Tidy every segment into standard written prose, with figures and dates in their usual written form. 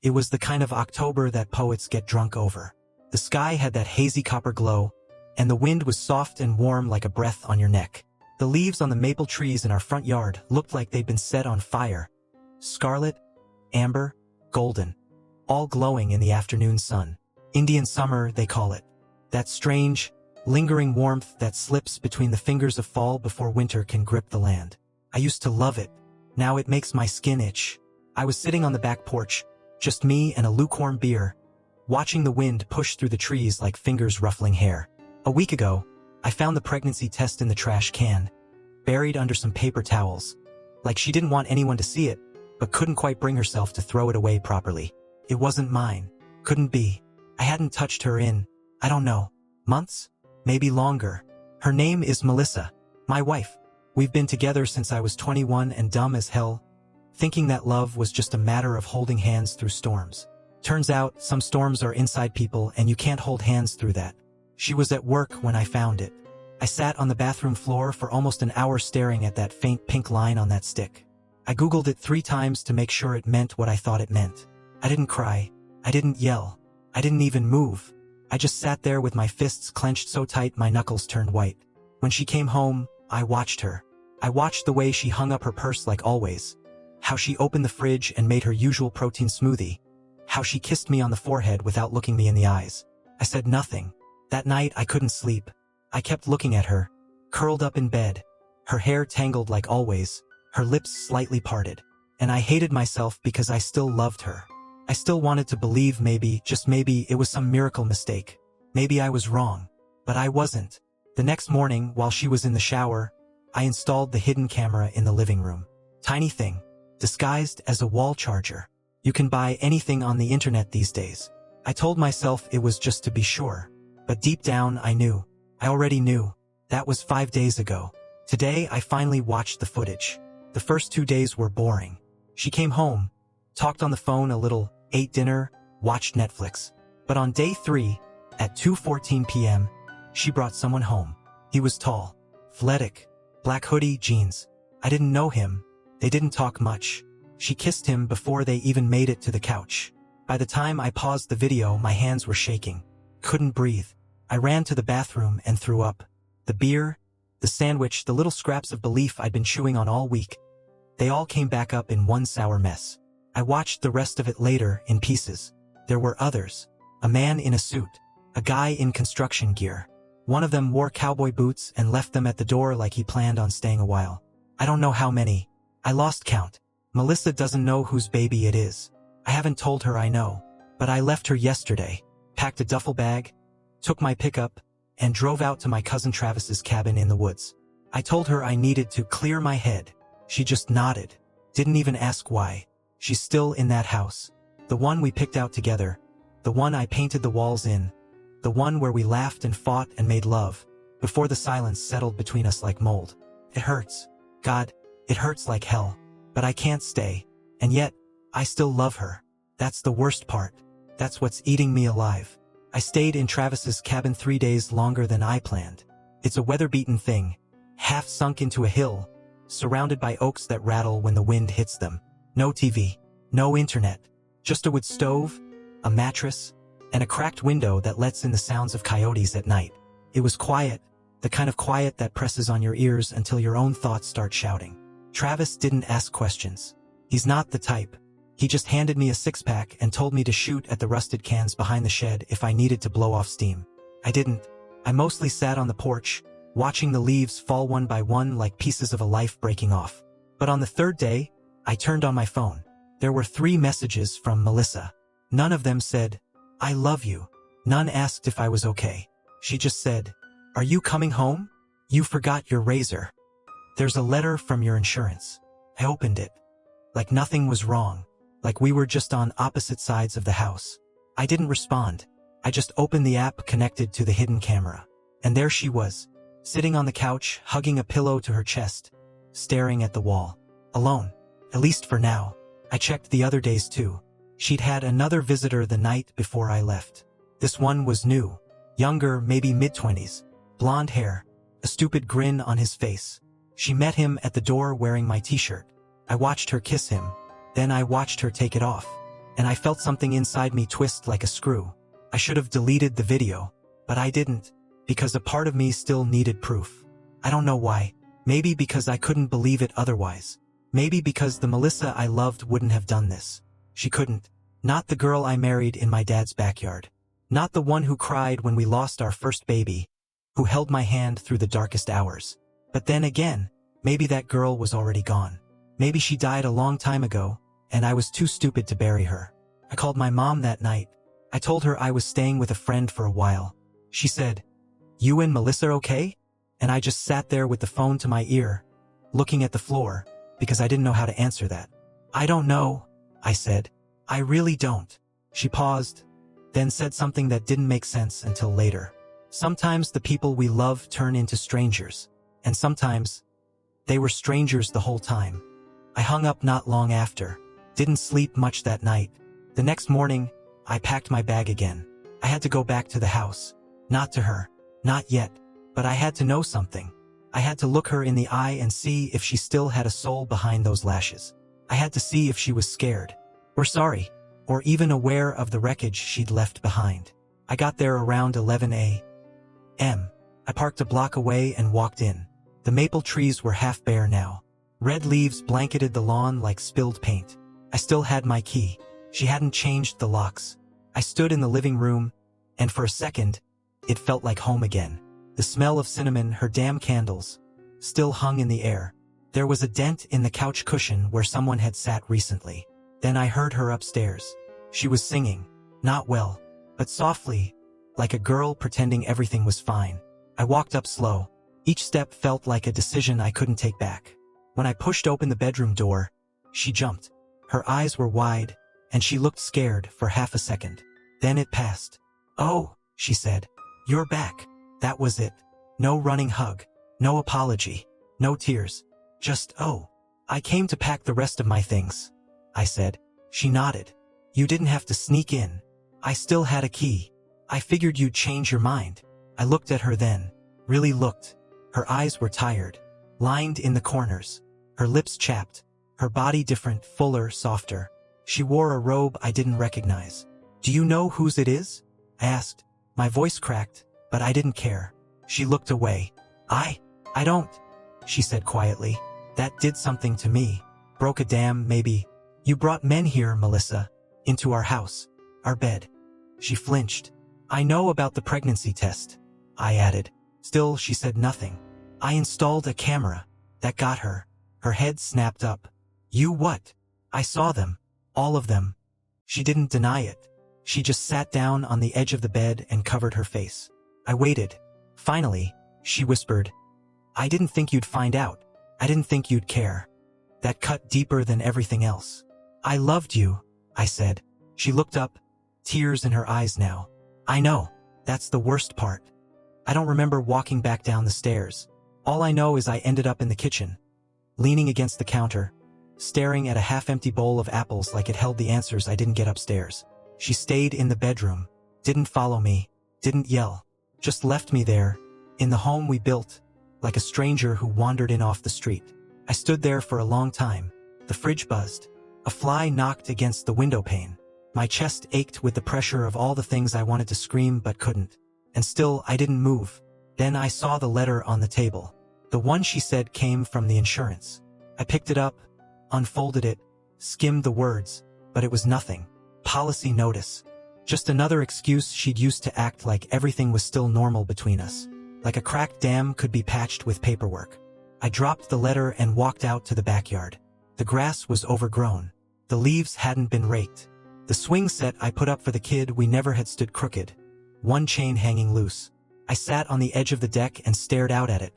It was the kind of October that poets get drunk over. The sky had that hazy copper glow, and the wind was soft and warm like a breath on your neck. The leaves on the maple trees in our front yard looked like they'd been set on fire. Scarlet, amber, golden, all glowing in the afternoon sun. Indian summer, they call it. That strange, lingering warmth that slips between the fingers of fall before winter can grip the land. I used to love it. Now it makes my skin itch. I was sitting on the back porch, just me and a lukewarm beer, watching the wind push through the trees like fingers ruffling hair. A week ago, I found the pregnancy test in the trash can, buried under some paper towels. Like she didn't want anyone to see it, but couldn't quite bring herself to throw it away properly. It wasn't mine. Couldn't be. I hadn't touched her in, I don't know, months? Maybe longer. Her name is Melissa, my wife. We've been together since I was 21 and dumb as hell, thinking that love was just a matter of holding hands through storms. Turns out, some storms are inside people and you can't hold hands through that. She was at work when I found it. I sat on the bathroom floor for almost an hour staring at that faint pink line on that stick. I Googled it 3 times to make sure it meant what I thought it meant. I didn't cry. I didn't yell. I didn't even move. I just sat there with my fists clenched so tight my knuckles turned white. When she came home, I watched her. I watched the way she hung up her purse like always. How she opened the fridge and made her usual protein smoothie. How she kissed me on the forehead without looking me in the eyes. I said nothing. That night I couldn't sleep. I kept looking at her, curled up in bed, her hair tangled like always, her lips slightly parted. And I hated myself because I still loved her. I still wanted to believe maybe, just maybe, it was some miracle mistake. Maybe I was wrong. But I wasn't. The next morning, while she was in the shower, I installed the hidden camera in the living room. Tiny thing, disguised as a wall charger. You can buy anything on the internet these days. I told myself it was just to be sure. But deep down I knew. I already knew. That was 5 days ago. Today I finally watched the footage. The first 2 days were boring. She came home, talked on the phone a little, ate dinner, watched Netflix. But on day 3, at 2:14 p.m., she brought someone home. He was tall, athletic, black hoodie, jeans. I didn't know him. They didn't talk much. She kissed him before they even made it to the couch. By the time I paused the video, my hands were shaking. Couldn't breathe. I ran to the bathroom and threw up. The beer, the sandwich, the little scraps of belief I'd been chewing on all week. They all came back up in one sour mess. I watched the rest of it later, in pieces. There were others. A man in a suit. A guy in construction gear. One of them wore cowboy boots and left them at the door like he planned on staying a while. I don't know how many. I lost count. Melissa doesn't know whose baby it is. I haven't told her I know. But I left her yesterday, packed a duffel bag, took my pickup, and drove out to my cousin Travis's cabin in the woods. I told her I needed to clear my head. She just nodded. Didn't even ask why. She's still in that house. The one we picked out together. The one I painted the walls in. The one where we laughed and fought and made love, before the silence settled between us like mold. It hurts. God, it hurts like hell. But I can't stay. And yet, I still love her. That's the worst part. That's what's eating me alive. I stayed in Travis's cabin 3 days longer than I planned. It's a weather-beaten thing, half sunk into a hill, surrounded by oaks that rattle when the wind hits them. No TV, no internet, just a wood stove, a mattress, and a cracked window that lets in the sounds of coyotes at night. It was quiet, the kind of quiet that presses on your ears until your own thoughts start shouting. Travis didn't ask questions. He's not the type. He just handed me a 6-pack and told me to shoot at the rusted cans behind the shed if I needed to blow off steam. I didn't. I mostly sat on the porch, watching the leaves fall one by one like pieces of a life breaking off. But on the 3rd day, I turned on my phone. There were 3 messages from Melissa. None of them said, "I love you." None asked if I was okay. She just said, "Are you coming home? You forgot your razor. There's a letter from your insurance." I opened it. Like nothing was wrong. Like we were just on opposite sides of the house. I didn't respond. I just opened the app connected to the hidden camera. And there she was, sitting on the couch, hugging a pillow to her chest, staring at the wall. Alone. At least for now. I checked the other days too. She'd had another visitor the night before I left. This one was new. Younger, maybe mid-20s. Blonde hair. A stupid grin on his face. She met him at the door wearing my t-shirt. I watched her kiss him. Then I watched her take it off. and I felt something inside me twist like a screw. I should have deleted the video, but I didn't, because a part of me still needed proof. I don't know why. Maybe because I couldn't believe it otherwise. Maybe because the Melissa I loved wouldn't have done this. She couldn't. Not the girl I married in my dad's backyard. Not the one who cried when we lost our first baby, who held my hand through the darkest hours. But then again, maybe that girl was already gone. Maybe she died a long time ago, and I was too stupid to bury her. I called my mom that night. I told her I was staying with a friend for a while. She said, "You and Melissa okay?" And I just sat there with the phone to my ear, looking at the floor, because I didn't know how to answer that. "I don't know," I said. "I really don't." She paused, then said something that didn't make sense until later. "Sometimes the people we love turn into strangers, and sometimes they were strangers the whole time." I hung up not long after. Didn't sleep much that night. The next morning, I packed my bag again. I had to go back to the house. Not to her. Not yet. But I had to know something. I had to look her in the eye and see if she still had a soul behind those lashes. I had to see if she was scared, or sorry, or even aware of the wreckage she'd left behind. I got there around 11 a.m. I parked a block away and walked in. The maple trees were half bare now. Red leaves blanketed the lawn like spilled paint. I still had my key. She hadn't changed the locks. I stood in the living room, and for a second, it felt like home again. The smell of cinnamon, her damn candles, still hung in the air. There was a dent in the couch cushion where someone had sat recently. Then I heard her upstairs. She was singing, not well, but softly, like a girl pretending everything was fine. I walked up slow. Each step felt like a decision I couldn't take back. When I pushed open the bedroom door, she jumped. Her eyes were wide, and she looked scared for half a second. Then it passed. "Oh," she said. "You're back." That was it. No running hug. No apology. No tears. Just, "Oh. I came to pack the rest of my things," I said. She nodded. "You didn't have to sneak in. I still had a key. I figured you'd change your mind." I looked at her then. Really looked. Her eyes were tired, lined in the corners. Her lips chapped. Her body different, fuller, softer. She wore a robe I didn't recognize. "Do you know whose it is?" I asked. My voice cracked, but I didn't care. She looked away. I don't," she said quietly. "That did something to me. Broke a dam, maybe. You brought men here, Melissa. Into our house. Our bed." She flinched. "I know about the pregnancy test," I added. Still, she said nothing. "I installed a camera. That got her." Her head snapped up. "You what?" "I saw them. All of them." She didn't deny it. She just sat down on the edge of the bed and covered her face. I waited. Finally, she whispered, "I didn't think you'd find out. I didn't think you'd care." That cut deeper than everything else. "I loved you," I said. She looked up, tears in her eyes now. "I know. That's the worst part. I don't remember walking back down the stairs. All I know is I ended up in the kitchen, leaning against the counter, staring at a half-empty bowl of apples like it held the answers I didn't get upstairs. She stayed in the bedroom, didn't follow me, didn't yell, just left me there, in the home we built, like a stranger who wandered in off the street. I stood there for a long time. The fridge buzzed. A fly knocked against the window pane. My chest ached with the pressure of all the things I wanted to scream but couldn't. And still, I didn't move. Then I saw the letter on the table. The one she said came from the insurance. I picked it up, unfolded it, skimmed the words, but it was nothing. Policy notice. Just another excuse she'd used to act like everything was still normal between us. Like a cracked dam could be patched with paperwork. I dropped the letter and walked out to the backyard. The grass was overgrown. The leaves hadn't been raked. The swing set I put up for the kid we never had stood crooked, one chain hanging loose. I sat on the edge of the deck and stared out at it,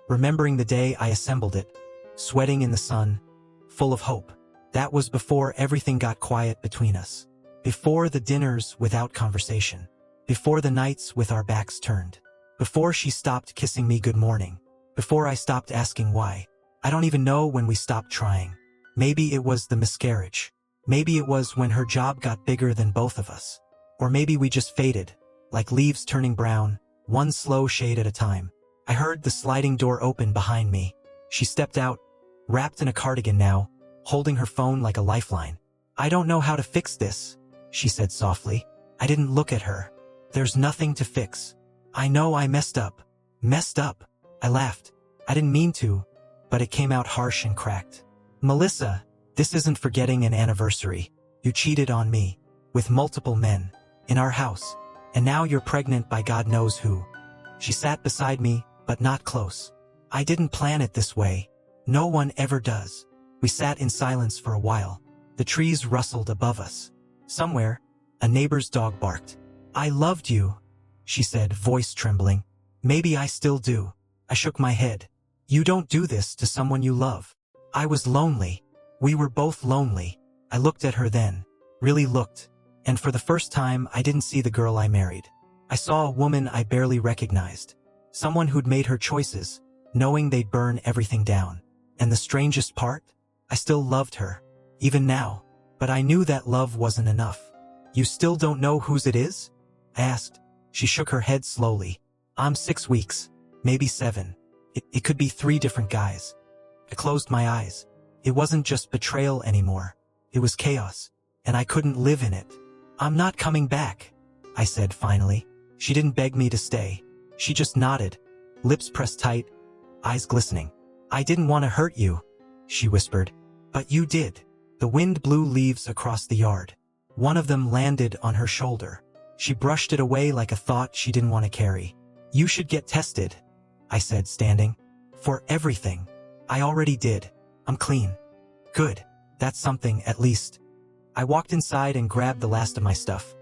remembering the day I assembled it, sweating in the sun, full of hope. That was before everything got quiet between us. Before the dinners without conversation. Before the nights with our backs turned. Before she stopped kissing me good morning. Before I stopped asking why. I don't even know when we stopped trying. Maybe it was the miscarriage. Maybe it was when her job got bigger than both of us. Or maybe we just faded, like leaves turning brown, one slow shade at a time. I heard the sliding door open behind me. She stepped out, wrapped in a cardigan now, holding her phone like a lifeline. I don't know how to fix this, she said softly. I didn't look at her. There's nothing to fix. I know I messed up. Messed up? I laughed. I didn't mean to, but it came out harsh and cracked. Melissa, this isn't forgetting an anniversary. You cheated on me. With multiple men. In our house. And now you're pregnant by God knows who. She sat beside me, but not close. I didn't plan it this way. No one ever does. We sat in silence for a while. The trees rustled above us. Somewhere, a neighbor's dog barked. I loved you, she said, voice trembling. Maybe I still do. I shook my head. You don't do this to someone you love. I was lonely. We were both lonely. I looked at her then. Really looked. And for the first time, I didn't see the girl I married. I saw a woman I barely recognized. Someone who'd made her choices, knowing they'd burn everything down. And the strangest part? I still loved her. Even now. But I knew that love wasn't enough. You still don't know whose it is? I asked. She shook her head slowly. I'm 6 weeks. Maybe 7. It could be 3 different guys. I closed my eyes. It wasn't just betrayal anymore. It was chaos. And I couldn't live in it. I'm not coming back, I said finally. She didn't beg me to stay. She just nodded. Lips pressed tight. Eyes glistening. I didn't want to hurt you, she whispered. But you did. The wind blew leaves across the yard. One of them landed on her shoulder. She brushed it away like a thought she didn't want to carry. You should get tested, I said, standing. For everything. I already did. I'm clean. Good. That's something, at least. I walked inside and grabbed the last of my stuff.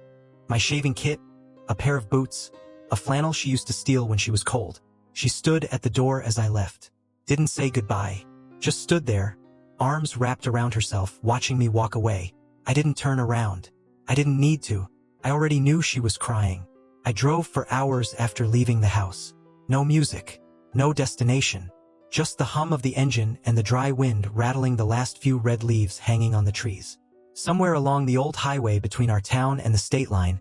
My shaving kit, a pair of boots, a flannel she used to steal when she was cold. She stood at the door as I left. Didn't say goodbye. Just stood there, arms wrapped around herself, watching me walk away. I didn't turn around. I didn't need to. I already knew she was crying. I drove for hours after leaving the house. No music. No destination. Just the hum of the engine and the dry wind rattling the last few red leaves hanging on the trees. Somewhere along the old highway between our town and the state line,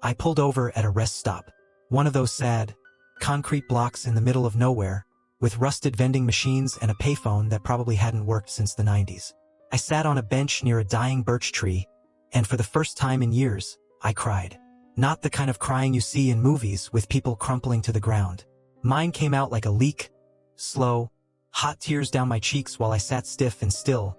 I pulled over at a rest stop. One of those sad, concrete blocks in the middle of nowhere, with rusted vending machines and a payphone that probably hadn't worked since the 90s. I sat on a bench near a dying birch tree, and for the first time in years, I cried. Not the kind of crying you see in movies with people crumpling to the ground. Mine came out like a leak, slow, hot tears down my cheeks while I sat stiff and still,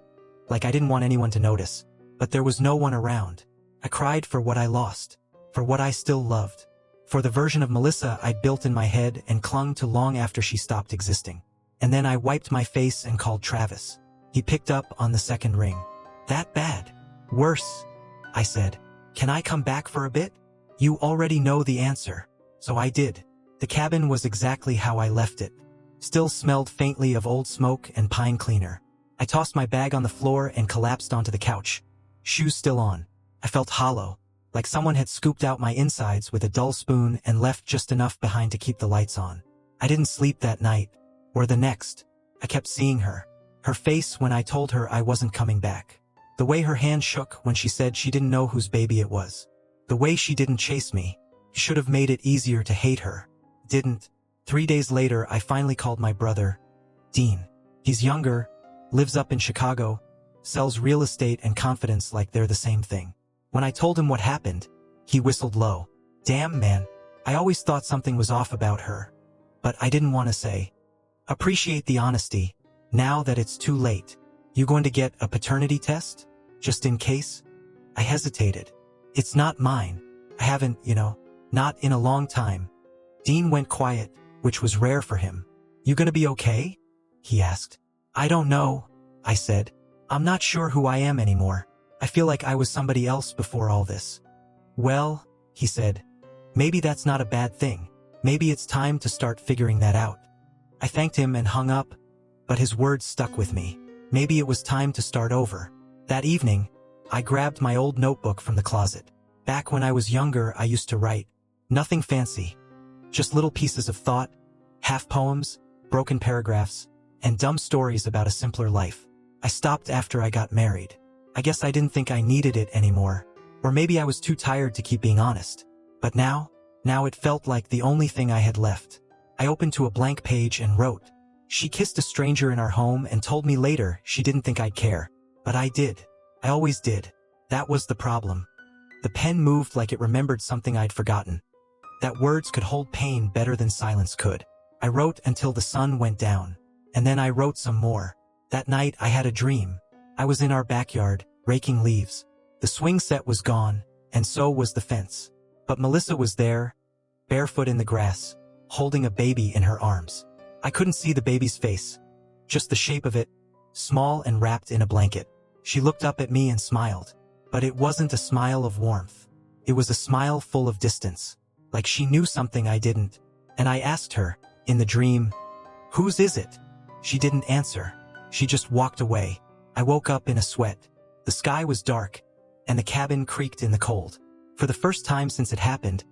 like I didn't want anyone to notice. But there was no one around. I cried for what I lost, for what I still loved, for the version of Melissa I'd built in my head and clung to long after she stopped existing. And then I wiped my face and called Travis. He picked up on the second ring. That bad? Worse, I said. Can I come back for a bit? You already know the answer. So I did. The cabin was exactly how I left it. Still smelled faintly of old smoke and pine cleaner. I tossed my bag on the floor and collapsed onto the couch. Shoes still on. I felt hollow, like someone had scooped out my insides with a dull spoon and left just enough behind to keep the lights on. I didn't sleep that night, or the next. I kept seeing her. Her face when I told her I wasn't coming back. The way her hand shook when she said she didn't know whose baby it was. The way she didn't chase me. Should have made it easier to hate her. Didn't. 3 days later, I finally called my brother, Dean. He's younger, lives up in Chicago, sells real estate and confidence like they're the same thing. When I told him what happened, he whistled low. Damn, man. I always thought something was off about her. But I didn't want to say. Appreciate the honesty. Now that it's too late. You going to get a paternity test? Just in case? I hesitated. It's not mine. I haven't, not in a long time. Dean went quiet, which was rare for him. You gonna be okay? He asked. I don't know, I said. I'm not sure who I am anymore. I feel like I was somebody else before all this. Well, he said, maybe that's not a bad thing. Maybe it's time to start figuring that out. I thanked him and hung up, but his words stuck with me. Maybe it was time to start over. That evening, I grabbed my old notebook from the closet. Back when I was younger, I used to write. Nothing fancy. Just little pieces of thought, half poems, broken paragraphs, and dumb stories about a simpler life. I stopped after I got married. I guess I didn't think I needed it anymore. Or maybe I was too tired to keep being honest. But now it felt like the only thing I had left. I opened to a blank page and wrote. She kissed a stranger in our home and told me later she didn't think I'd care. But I did. I always did. That was the problem. The pen moved like it remembered something I'd forgotten. That words could hold pain better than silence could. I wrote until the sun went down. And then I wrote some more. That night I had a dream. I was in our backyard, raking leaves. The swing set was gone, and so was the fence. But Melissa was there, barefoot in the grass, holding a baby in her arms. I couldn't see the baby's face, just the shape of it, small and wrapped in a blanket. She looked up at me and smiled. But it wasn't a smile of warmth. It was a smile full of distance, like she knew something I didn't. And I asked her, in the dream, "Whose is it?" She didn't answer. She just walked away. I woke up in a sweat. The sky was dark, and the cabin creaked in the cold. For the first time since it happened,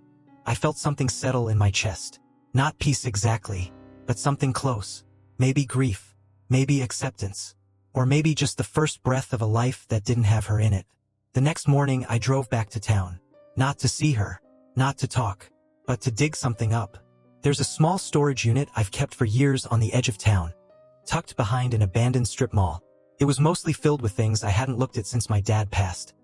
I felt something settle in my chest. Not peace exactly, but something close. Maybe grief, maybe acceptance, or maybe just the first breath of a life that didn't have her in it. The next morning I drove back to town. Not to see her, not to talk, but to dig something up. There's a small storage unit I've kept for years on the edge of town, tucked behind an abandoned strip mall. It was mostly filled with things I hadn't looked at since my dad passed.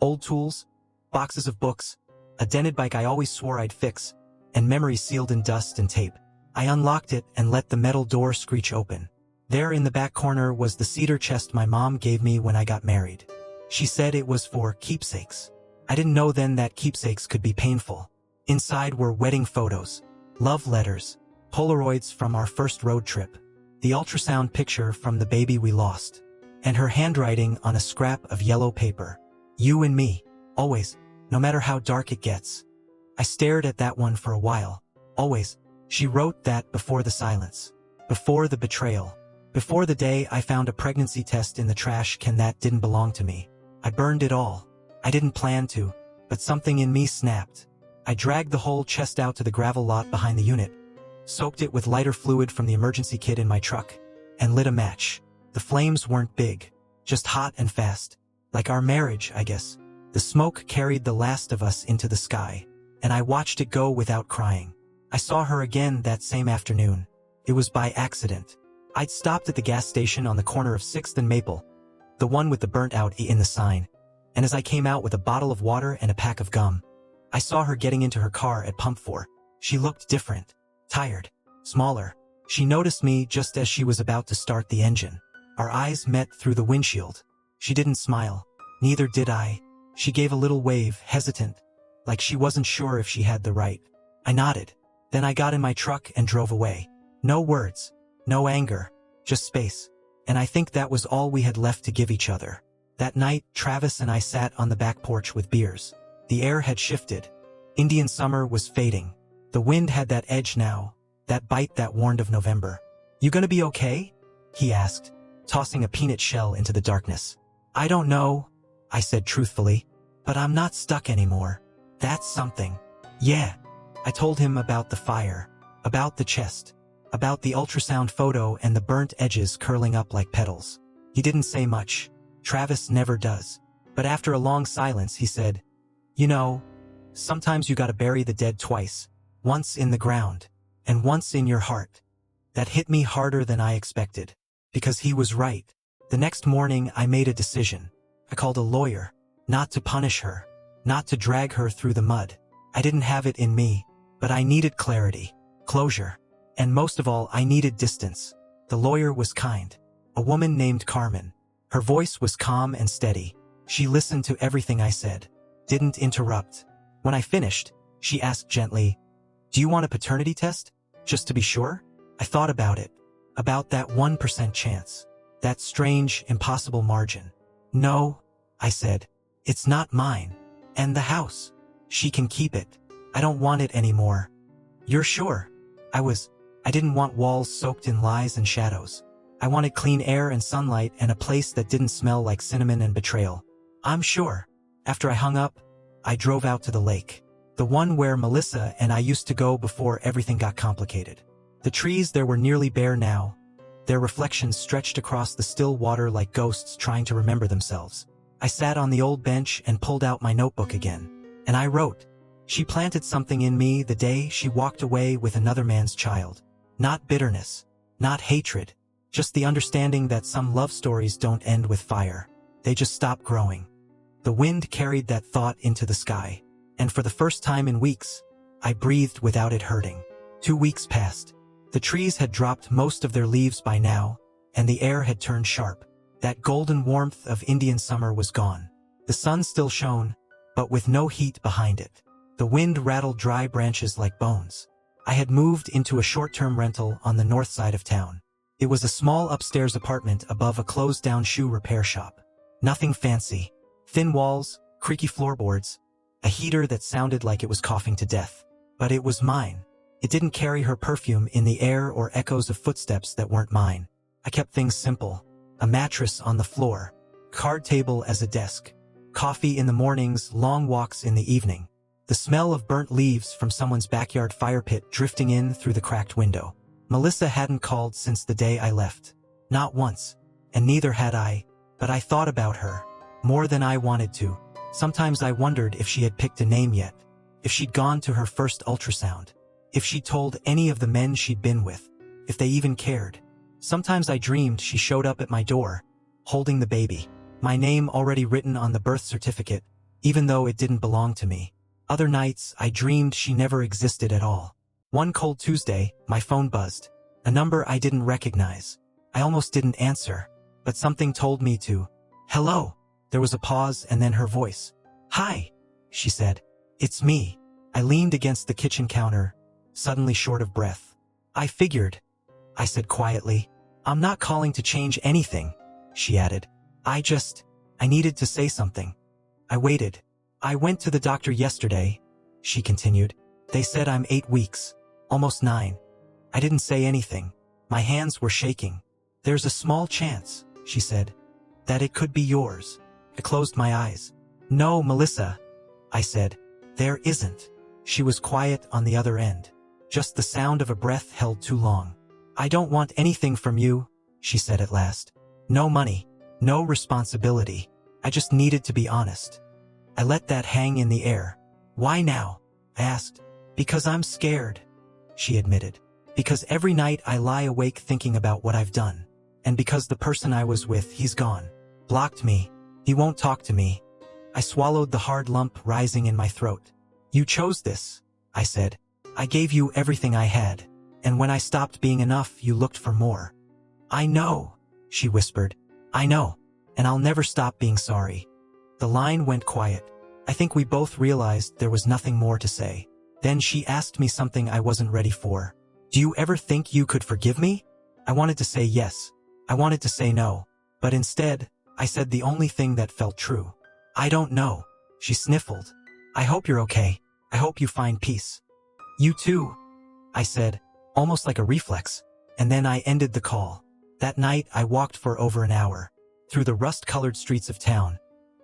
Old tools, boxes of books, a dented bike I always swore I'd fix, and memories sealed in dust and tape. I unlocked it and let the metal door screech open. There in the back corner was the cedar chest my mom gave me when I got married. She said it was for keepsakes. I didn't know then that keepsakes could be painful. Inside were wedding photos, love letters, Polaroids from our first road trip, the ultrasound picture from the baby we lost, and her handwriting on a scrap of yellow paper. You and me, always, no matter how dark it gets. I stared at that one for a while. Always. She wrote that before the silence, before the betrayal, before the day I found a pregnancy test in the trash can that didn't belong to me. I burned it all. I didn't plan to, but something in me snapped. I dragged the whole chest out to the gravel lot behind the unit, soaked it with lighter fluid from the emergency kit in my truck, and lit a match. The flames weren't big, just hot and fast. Like our marriage, I guess. The smoke carried the last of us into the sky, and I watched it go without crying. I saw her again that same afternoon. It was by accident. I'd stopped at the gas station on the corner of 6th and Maple, the one with the burnt-out E in the sign, and as I came out with a bottle of water and a pack of gum, I saw her getting into her car at Pump 4. She looked different, tired, smaller. She noticed me just as she was about to start the engine. Our eyes met through the windshield. She didn't smile. Neither did I. She gave a little wave, hesitant, like she wasn't sure if she had the right. I nodded. Then I got in my truck and drove away. No words, no anger, just space. And I think that was all we had left to give each other. That night, Travis and I sat on the back porch with beers. The air had shifted. Indian summer was fading. The wind had that edge now, that bite that warned of November. "You gonna be okay?" he asked, tossing a peanut shell into the darkness. "I don't know," I said truthfully, "but I'm not stuck anymore. That's something." "Yeah." I told him about the fire, about the chest, about the ultrasound photo and the burnt edges curling up like petals. He didn't say much. Travis never does. But after a long silence he said, "You know, sometimes you gotta bury the dead twice, once in the ground, and once in your heart." That hit me harder than I expected, because he was right. The next morning I made a decision. I called a lawyer, not to punish her, not to drag her through the mud. I didn't have it in me, but I needed clarity, closure, and most of all I needed distance. The lawyer was kind. A woman named Carmen. Her voice was calm and steady. She listened to everything I said, didn't interrupt. When I finished, she asked gently, "Do you want a paternity test? Just to be sure?" I thought about it. About that 1% chance. That strange, impossible margin. "No," I said. "It's not mine. And the house. She can keep it. I don't want it anymore." "You're sure?" I didn't want walls soaked in lies and shadows. I wanted clean air and sunlight and a place that didn't smell like cinnamon and betrayal. "I'm sure." After I hung up, I drove out to the lake. The one where Melissa and I used to go before everything got complicated. The trees there were nearly bare now. Their reflections stretched across the still water like ghosts trying to remember themselves. I sat on the old bench and pulled out my notebook again. And I wrote. She planted something in me the day she walked away with another man's child. Not bitterness, not hatred, just the understanding that some love stories don't end with fire. They just stop growing. The wind carried that thought into the sky, and for the first time in weeks, I breathed without it hurting. 2 weeks passed. The trees had dropped most of their leaves by now, and the air had turned sharp. That golden warmth of Indian summer was gone. The sun still shone, but with no heat behind it. The wind rattled dry branches like bones. I had moved into a short-term rental on the north side of town. It was a small upstairs apartment above a closed-down shoe repair shop. Nothing fancy. Thin walls, creaky floorboards, a heater that sounded like it was coughing to death. But it was mine. It didn't carry her perfume in the air or echoes of footsteps that weren't mine. I kept things simple. A mattress on the floor, card table as a desk, coffee in the mornings, long walks in the evening. The smell of burnt leaves from someone's backyard fire pit drifting in through the cracked window. Melissa hadn't called since the day I left. Not once. And neither had I, but I thought about her. More than I wanted to. Sometimes I wondered if she had picked a name yet. If she'd gone to her first ultrasound. If she'd told any of the men she'd been with. If they even cared. Sometimes I dreamed she showed up at my door, holding the baby. My name already written on the birth certificate, even though it didn't belong to me. Other nights, I dreamed she never existed at all. One cold Tuesday, my phone buzzed. A number I didn't recognize. I almost didn't answer, but something told me to. Hello. There was a pause and then her voice. Hi, she said. It's me. I leaned against the kitchen counter, suddenly short of breath. I figured, I said quietly. I'm not calling to change anything, she added. I needed to say something. I waited. I went to the doctor yesterday, she continued. They said I'm 8 weeks, almost 9. I didn't say anything. My hands were shaking. There's a small chance, she said, that it could be yours. I closed my eyes. No, Melissa, I said. There isn't. She was quiet on the other end. Just the sound of a breath held too long. I don't want anything from you, she said at last. No money, no responsibility. I just needed to be honest. I let that hang in the air. Why now? I asked. Because I'm scared, she admitted. Because every night I lie awake thinking about what I've done. And because the person I was with, he's gone. Blocked me. He won't talk to me. I swallowed the hard lump rising in my throat. You chose this, I said. I gave you everything I had. And when I stopped being enough, you looked for more. I know, she whispered. I know. And I'll never stop being sorry. The line went quiet. I think we both realized there was nothing more to say. Then she asked me something I wasn't ready for. Do you ever think you could forgive me? I wanted to say yes. I wanted to say no. But instead, I said the only thing that felt true. I don't know. She sniffled. I hope you're okay. I hope you find peace. You too, I said, almost like a reflex. And then I ended the call. That night I walked for over an hour. Through the rust-colored streets of town.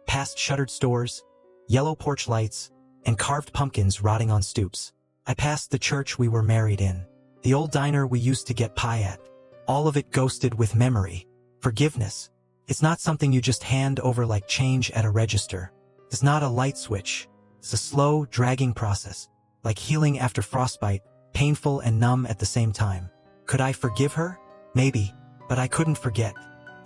Past shuttered stores, yellow porch lights, and carved pumpkins rotting on stoops. I passed the church we were married in. The old diner we used to get pie at. All of it ghosted with memory. Forgiveness. It's not something you just hand over like change at a register. It's not a light switch. It's a slow, dragging process. Like healing after frostbite, painful and numb at the same time. Could I forgive her? Maybe. But I couldn't forget.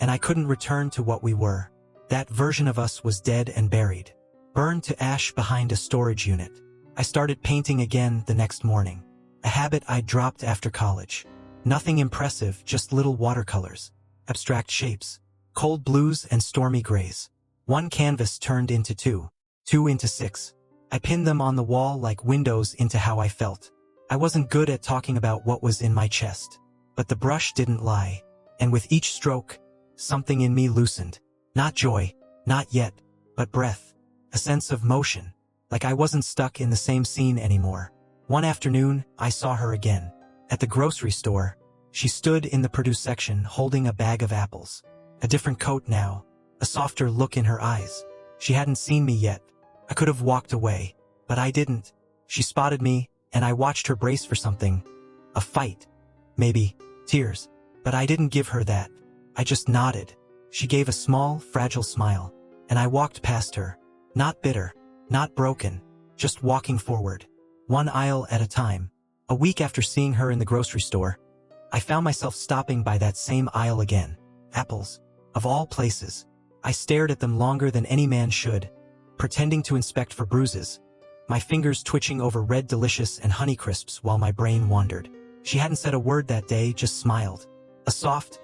And I couldn't return to what we were. That version of us was dead and buried. Burned to ash behind a storage unit. I started painting again the next morning. A habit I'd dropped after college. Nothing impressive, just little watercolors. Abstract shapes. Cold blues and stormy grays. One canvas turned into two. 2 into 6. I pinned them on the wall like windows into how I felt. I wasn't good at talking about what was in my chest. But the brush didn't lie. And with each stroke, something in me loosened. Not joy, not yet, but breath. A sense of motion. Like I wasn't stuck in the same scene anymore. One afternoon, I saw her again. At the grocery store, she stood in the produce section holding a bag of apples. A different coat now. A softer look in her eyes. She hadn't seen me yet. I could have walked away, but I didn't. She spotted me, and I watched her brace for something. A fight. Maybe tears. But I didn't give her that. I just nodded. She gave a small, fragile smile, and I walked past her. Not bitter, not broken, just walking forward. One aisle at a time. A week after seeing her in the grocery store, I found myself stopping by that same aisle again. Apples. Of all places. I stared at them longer than any man should, pretending to inspect for bruises, my fingers twitching over Red Delicious and Honeycrisps while my brain wandered. She hadn't said a word that day, just smiled. A soft,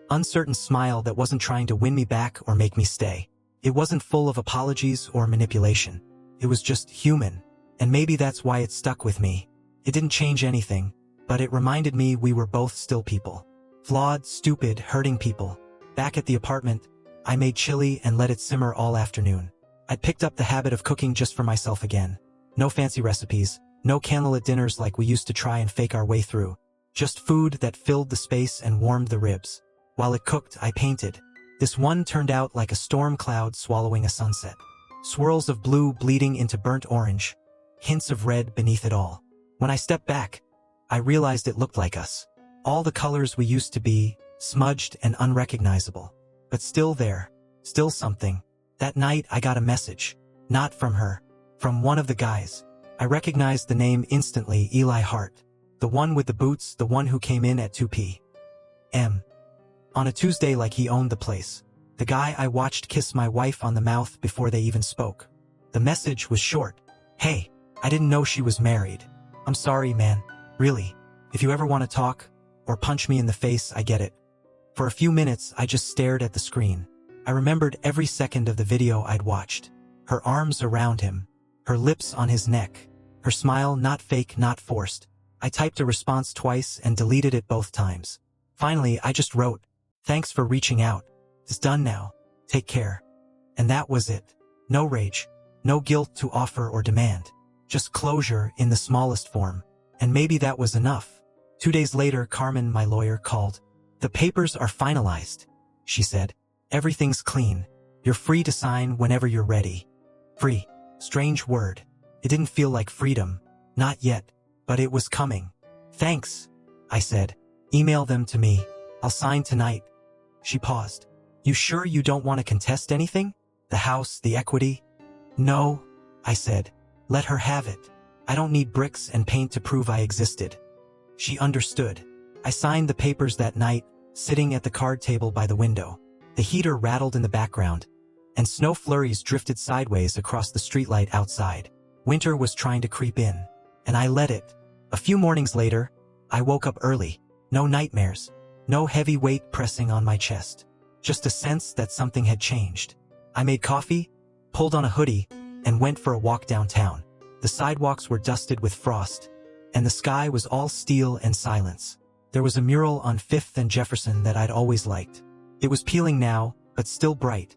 uncertain smile that wasn't trying to win me back or make me stay. It wasn't full of apologies or manipulation. It was just human, and maybe that's why it stuck with me. It didn't change anything, but it reminded me we were both still people. Flawed, stupid, hurting people. Back at the apartment, I made chili and let it simmer all afternoon. I'd picked up the habit of cooking just for myself again. No fancy recipes, no candlelit dinners like we used to try and fake our way through. Just food that filled the space and warmed the ribs. While it cooked, I painted. This one turned out like a storm cloud swallowing a sunset. Swirls of blue bleeding into burnt orange. Hints of red beneath it all. When I stepped back, I realized it looked like us. All the colors we used to be, smudged and unrecognizable. But still there. Still something. That night I got a message. Not from her. From one of the guys. I recognized the name instantly, Eli Hart. The one with the boots, the one who came in at 2 p.m. on a Tuesday like he owned the place. The guy I watched kiss my wife on the mouth before they even spoke. The message was short. Hey, I didn't know she was married. I'm sorry, man. Really. If you ever want to talk, or punch me in the face, I get it. For a few minutes, I just stared at the screen. I remembered every second of the video I'd watched. Her arms around him. Her lips on his neck. Her smile, not fake, not forced. I typed a response twice and deleted it both times. Finally, I just wrote, "Thanks for reaching out. It's done now. Take care." And that was it. No rage. No guilt to offer or demand. Just closure in the smallest form. And maybe that was enough. 2 days later, Carmen, my lawyer, called. "The papers are finalized," she said. "Everything's clean. You're free to sign whenever you're ready." Free. Strange word. It didn't feel like freedom. Not yet. But it was coming. "Thanks," I said. "Email them to me. I'll sign tonight." She paused. "You sure you don't want to contest anything? The house, the equity?" "No," I said. "Let her have it. I don't need bricks and paint to prove I existed." She understood. I signed the papers that night, sitting at the card table by the window. The heater rattled in the background, and snow flurries drifted sideways across the streetlight outside. Winter was trying to creep in, and I let it. A few mornings later, I woke up early. No nightmares. No heavy weight pressing on my chest. Just a sense that something had changed. I made coffee, pulled on a hoodie, and went for a walk downtown. The sidewalks were dusted with frost, and the sky was all steel and silence. There was a mural on 5th and Jefferson that I'd always liked. It was peeling now, but still bright.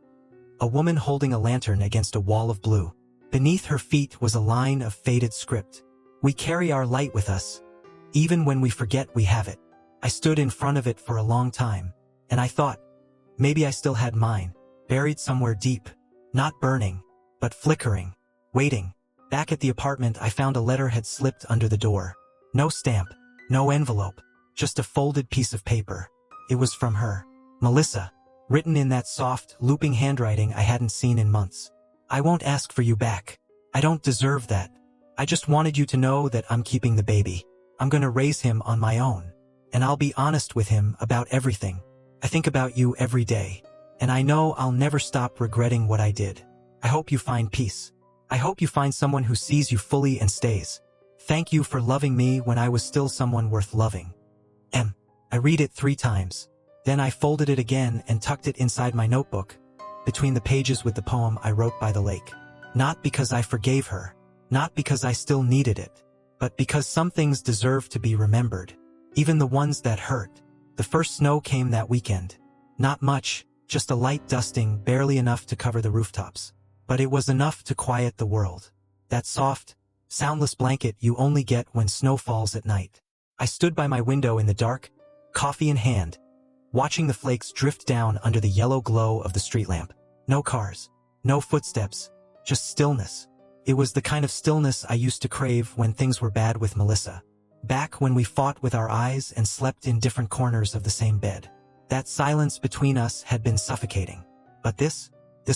A woman holding a lantern against a wall of blue. Beneath her feet was a line of faded script. "We carry our light with us, even when we forget we have it." I stood in front of it for a long time, and I thought, maybe I still had mine, buried somewhere deep, not burning, but flickering, waiting. Back at the apartment, I found a letter had slipped under the door. No stamp, no envelope, just a folded piece of paper. It was from her, Melissa, written in that soft, looping handwriting I hadn't seen in months. "I won't ask for you back. I don't deserve that. I just wanted you to know that I'm keeping the baby. I'm gonna raise him on my own. And I'll be honest with him about everything. I think about you every day. And I know I'll never stop regretting what I did. I hope you find peace. I hope you find someone who sees you fully and stays. Thank you for loving me when I was still someone worth loving. I read it 3 times. Then I folded it again and tucked it inside my notebook, between the pages with the poem I wrote by the lake. Not because I forgave her, not because I still needed it, but because some things deserve to be remembered, even the ones that hurt. The first snow came that weekend. Not much, just a light dusting, barely enough to cover the rooftops. But it was enough to quiet the world. That soft, soundless blanket you only get when snow falls at night. I stood by my window in the dark, coffee in hand, watching the flakes drift down under the yellow glow of the street lamp. No cars, no footsteps, just stillness. It was the kind of stillness I used to crave when things were bad with Melissa. Back when we fought with our eyes and slept in different corners of the same bed. That silence between us had been suffocating. But this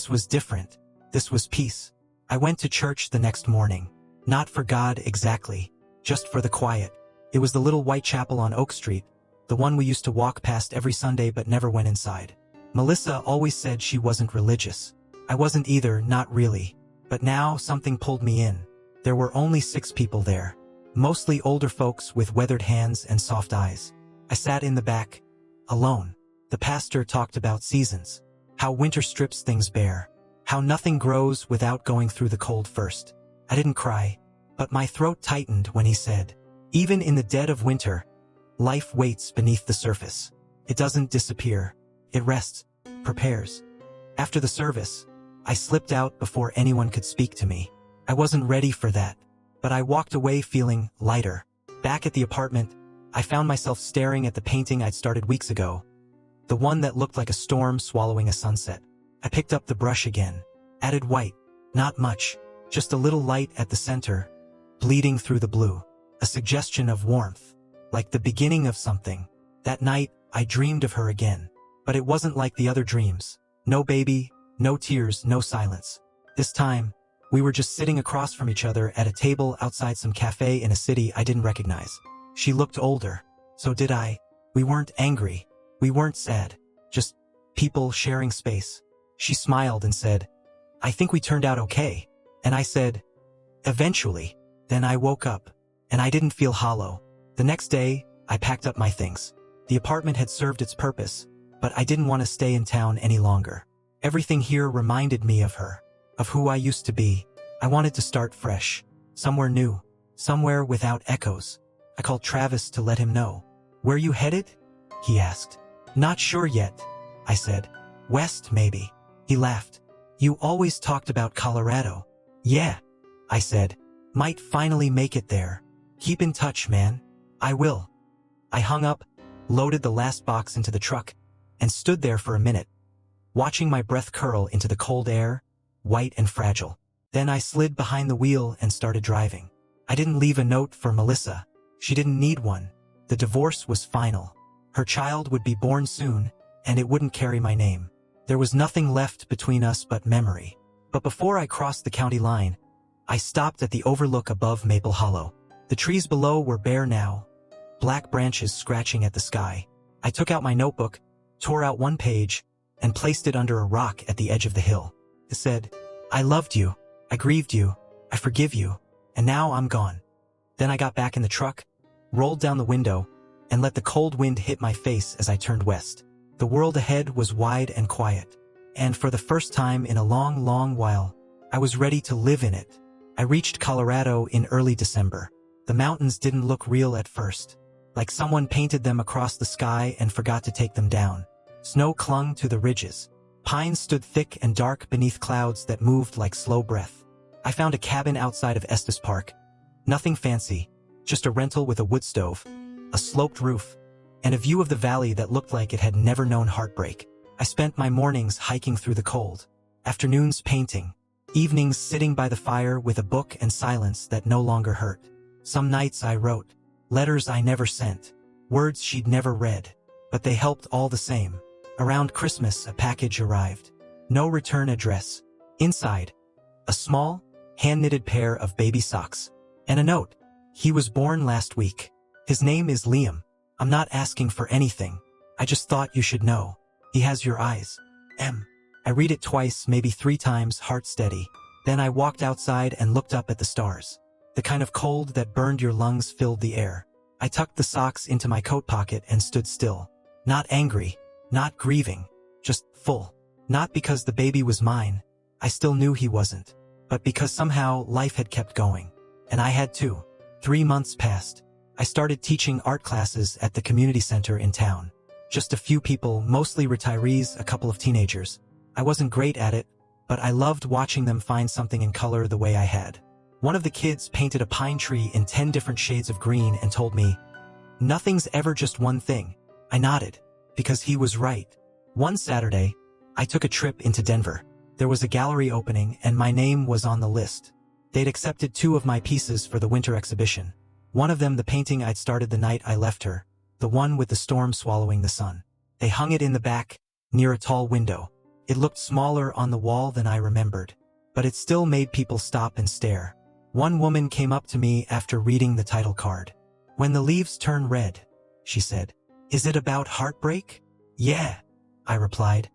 was different. This was peace. I went to church the next morning. Not for God exactly, just for the quiet. It was the little white chapel on Oak Street, the one we used to walk past every Sunday but never went inside. Melissa always said she wasn't religious. I wasn't either, not really. But now something pulled me in. There were only 6 people there, mostly older folks with weathered hands and soft eyes. I sat in the back, alone. The pastor talked about seasons, how winter strips things bare, how nothing grows without going through the cold first. I didn't cry, but my throat tightened when he said, even in the dead of winter, life waits beneath the surface. It doesn't disappear. It rests, prepares. After the service, I slipped out before anyone could speak to me. I wasn't ready for that, but I walked away feeling lighter. Back at the apartment, I found myself staring at the painting I'd started weeks ago, the one that looked like a storm swallowing a sunset. I picked up the brush again, added white, not much, just a little light at the center, bleeding through the blue, a suggestion of warmth, like the beginning of something. That night, I dreamed of her again, but it wasn't like the other dreams. No baby, no tears, no silence. This time, we were just sitting across from each other at a table outside some cafe in a city I didn't recognize. She looked older, so did I. We weren't angry. We weren't sad. Just people sharing space. She smiled and said, I think we turned out okay. And I said, eventually. Then I woke up, and I didn't feel hollow. The next day, I packed up my things. The apartment had served its purpose, but I didn't want to stay in town any longer. Everything here reminded me of her, of who I used to be. I wanted to start fresh, somewhere new, somewhere without echoes. I called Travis to let him know. Where you headed? He asked. Not sure yet, I said. West, maybe. He laughed. You always talked about Colorado. Yeah, I said. Might finally make it there. Keep in touch, man. I will. I hung up, loaded the last box into the truck, and stood there for a minute, watching my breath curl into the cold air, white and fragile. Then I slid behind the wheel and started driving. I didn't leave a note for Melissa. She didn't need one. The divorce was final. Her child would be born soon, and it wouldn't carry my name. There was nothing left between us but memory. But before I crossed the county line, I stopped at the overlook above Maple Hollow. The trees below were bare now, black branches scratching at the sky. I took out my notebook, tore out one page, and placed it under a rock at the edge of the hill. It said, I loved you, I grieved you, I forgive you, and now I'm gone. Then I got back in the truck, rolled down the window, and let the cold wind hit my face as I turned west. The world ahead was wide and quiet, and for the first time in a long, long while, I was ready to live in it. I reached Colorado in early December. The mountains didn't look real at first, like someone painted them across the sky and forgot to take them down. Snow clung to the ridges. Pines stood thick and dark beneath clouds that moved like slow breath. I found a cabin outside of Estes Park. Nothing fancy, just a rental with a wood stove, a sloped roof, and a view of the valley that looked like it had never known heartbreak. I spent my mornings hiking through the cold, afternoons painting, evenings sitting by the fire with a book and silence that no longer hurt. Some nights I wrote, letters I never sent, words she'd never read, but they helped all the same. Around Christmas, a package arrived. No return address. Inside, a small, hand-knitted pair of baby socks. And a note. He was born last week. His name is Liam. I'm not asking for anything. I just thought you should know. He has your eyes. M. I read it twice, maybe 3 times, heart steady. Then I walked outside and looked up at the stars. The kind of cold that burned your lungs filled the air. I tucked the socks into my coat pocket and stood still. Not angry. Not grieving. Just full. Not because the baby was mine. I still knew he wasn't. But because somehow life had kept going. And I had too. 3 months passed. I started teaching art classes at the community center in town. Just a few people, mostly retirees, a couple of teenagers. I wasn't great at it, but I loved watching them find something in color the way I had. One of the kids painted a pine tree in 10 different shades of green and told me, "Nothing's ever just one thing." I nodded, because he was right. One Saturday, I took a trip into Denver. There was a gallery opening and my name was on the list. They'd accepted 2 of my pieces for the winter exhibition. One of them the painting I'd started the night I left her, the one with the storm swallowing the sun. They hung it in the back, near a tall window. It looked smaller on the wall than I remembered, but it still made people stop and stare. One woman came up to me after reading the title card. "When the leaves turn red," she said. "Is it about heartbreak?" "Yeah," I replied.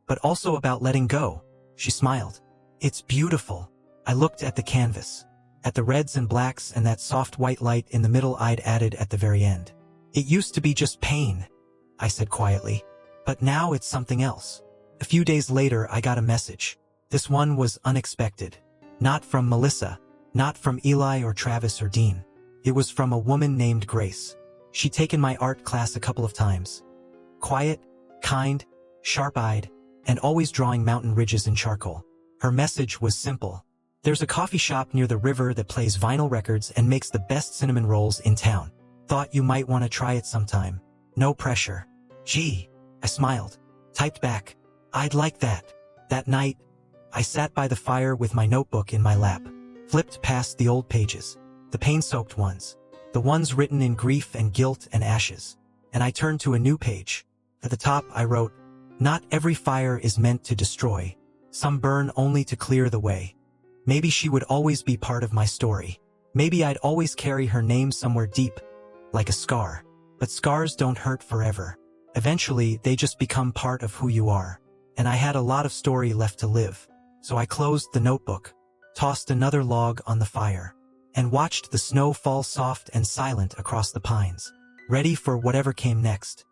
"But also about letting go." She smiled. "It's beautiful." I looked at the canvas. At the reds and blacks and that soft white light in the middle I'd added at the very end. It used to be just pain, I said quietly. But now it's something else. A few days later I got a message. This one was unexpected. Not from Melissa. Not from Eli or Travis or Dean. It was from a woman named Grace. She'd taken my art class a couple of times. Quiet, kind, sharp-eyed, and always drawing mountain ridges in charcoal. Her message was simple. There's a coffee shop near the river that plays vinyl records and makes the best cinnamon rolls in town. Thought you might want to try it sometime. No pressure. Gee, I smiled. Typed back. I'd like that. That night, I sat by the fire with my notebook in my lap. Flipped past the old pages. The pain-soaked ones. The ones written in grief and guilt and ashes. And I turned to a new page. At the top I wrote, "Not every fire is meant to destroy. Some burn only to clear the way." Maybe she would always be part of my story. Maybe I'd always carry her name somewhere deep, like a scar. But scars don't hurt forever. Eventually, they just become part of who you are. And I had a lot of story left to live. So I closed the notebook, tossed another log on the fire, and watched the snow fall soft and silent across the pines, ready for whatever came next.